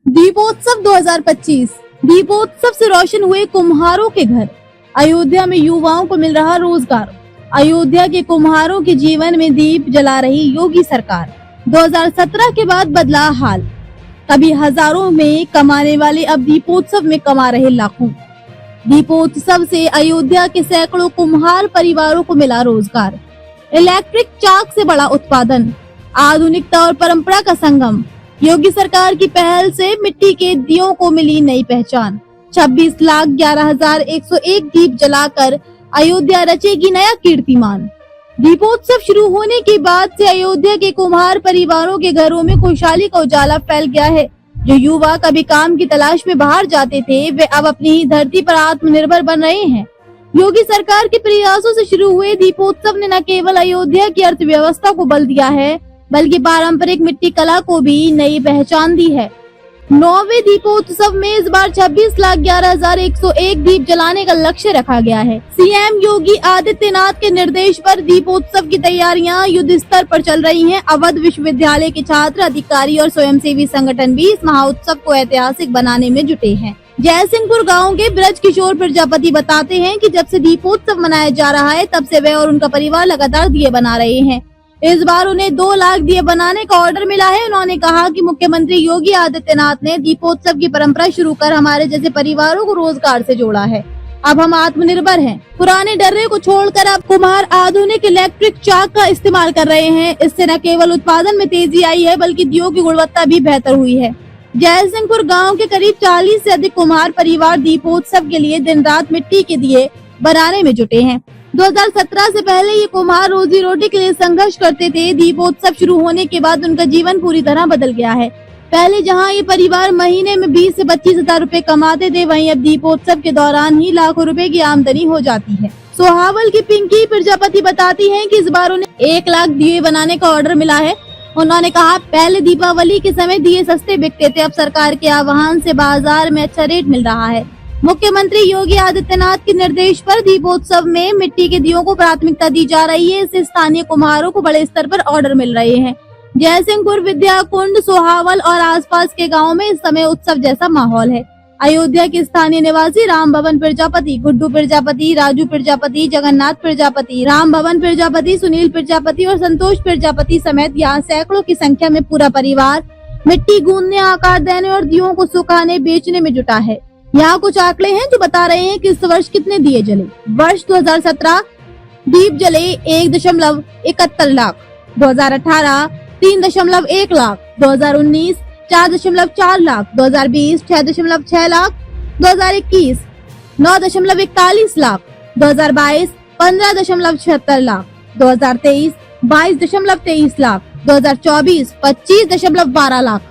दीपोत्सव 2025। दीपोत्सव से रोशन हुए कुम्हारों के घर। अयोध्या में युवाओं को मिल रहा रोजगार। अयोध्या के कुम्हारों के जीवन में दीप जला रही योगी सरकार। 2017 के बाद बदला हाल। कभी हजारों में कमाने वाले अब दीपोत्सव में कमा रहे लाखों। दीपोत्सव से अयोध्या के सैकड़ों कुम्हार परिवारों को मिला रोजगार। इलेक्ट्रिक चाक से बड़ा उत्पादन, आधुनिकता और परंपरा का संगम। योगी सरकार की पहल से मिट्टी के दियों को मिली नई पहचान। 26,11,101 दीप जलाकर अयोध्या रचेगी नया कीर्तिमान। दीपोत्सव शुरू होने के बाद से अयोध्या के कुम्हार परिवारों के घरों में खुशहाली का उजाला फैल गया है। जो युवा कभी काम की तलाश में बाहर जाते थे, वे अब अपनी ही धरती पर आत्मनिर्भर बन रहे हैं। योगी सरकार के प्रयासों से शुरू हुए दीपोत्सव ने न केवल अयोध्या की अर्थव्यवस्था को बल दिया है, बल्कि पारंपरिक मिट्टी कला को भी नई पहचान दी है। 9वें दीपोत्सव में इस बार 26,11,101 दीप जलाने का लक्ष्य रखा गया है। सीएम योगी आदित्यनाथ के निर्देश पर दीपोत्सव की तैयारियां युद्ध स्तर पर चल रही हैं। अवध विश्वविद्यालय के छात्र, अधिकारी और स्वयंसेवी संगठन भी इस महोत्सव को ऐतिहासिक बनाने में जुटे हैं। जयसिंहपुर गांव के ब्रज किशोर प्रजापति बताते हैं कि जब से दीपोत्सव मनाया जा रहा है, तब से वे और उनका परिवार लगातार दिए बना रहे हैं। इस बार उन्हें 2 लाख दिए बनाने का ऑर्डर मिला है। उन्होंने कहा कि मुख्यमंत्री योगी आदित्यनाथ ने दीपोत्सव की परंपरा शुरू कर हमारे जैसे परिवारों को रोजगार से जोड़ा है। अब हम आत्मनिर्भर हैं। पुराने डर्रे को छोड़कर अब कुम्हार आधुनिक इलेक्ट्रिक चाक का इस्तेमाल कर रहे हैं। इससे न केवल उत्पादन में तेजी आई है, बल्कि दियों की गुणवत्ता भी बेहतर हुई है। जयसिंहपुर गाँव के करीब 40 से अधिक कुम्हार परिवार दीपोत्सव के लिए दिन रात मिट्टी के दिए बनाने में जुटे हैं। 2017 से पहले ये कुम्हार रोजी रोटी के लिए संघर्ष करते थे। दीपोत्सव शुरू होने के बाद उनका जीवन पूरी तरह बदल गया है। पहले जहां ये परिवार महीने में 20 से 25 हजार रूपए कमाते थे, वहीं अब दीपोत्सव के दौरान ही लाखों रुपए की आमदनी हो जाती है। सोहावल की पिंकी प्रजापति बताती हैं कि इस बार उन्हें 1 लाख दिए बनाने का ऑर्डर मिला है। उन्होंने कहा, पहले दीपावली के समय दिए सस्ते बिकते थे, अब सरकार के आह्वान से बाजार में अच्छा रेट मिल रहा है। मुख्यमंत्री योगी आदित्यनाथ के निर्देश पर दीपोत्सव में मिट्टी के दियों को प्राथमिकता दी जा रही है। इससे स्थानीय कुम्हारों को बड़े स्तर पर ऑर्डर मिल रहे हैं। जयसिंहपुर, विद्याकुंड, सोहावल और आसपास के गांवों में इस समय उत्सव जैसा माहौल है। अयोध्या के स्थानीय निवासी राम भवन प्रजापति, गुड्डू प्रजापति, राजू प्रजापति, जगन्नाथ प्रजापति, राम भवन प्रजापति, सुनील प्रजापति और संतोष प्रजापति समेत यहाँ सैकड़ों की संख्या में पूरा परिवार मिट्टी गूंदने, आकार देने और दियों को सुखाने बेचने में जुटा है। यहाँ कुछ आंकड़े हैं जो बता रहे हैं कि इस वर्ष कितने दिए जले। वर्ष 2017 दीप जले 1.71 लाख, 2018 3.1 लाख, 2019 4.4 लाख, 2020 6.6 लाख, 2021 9.41 लाख, 2022 15.76 लाख, 2023 22.23 लाख, 2024 25.12 लाख।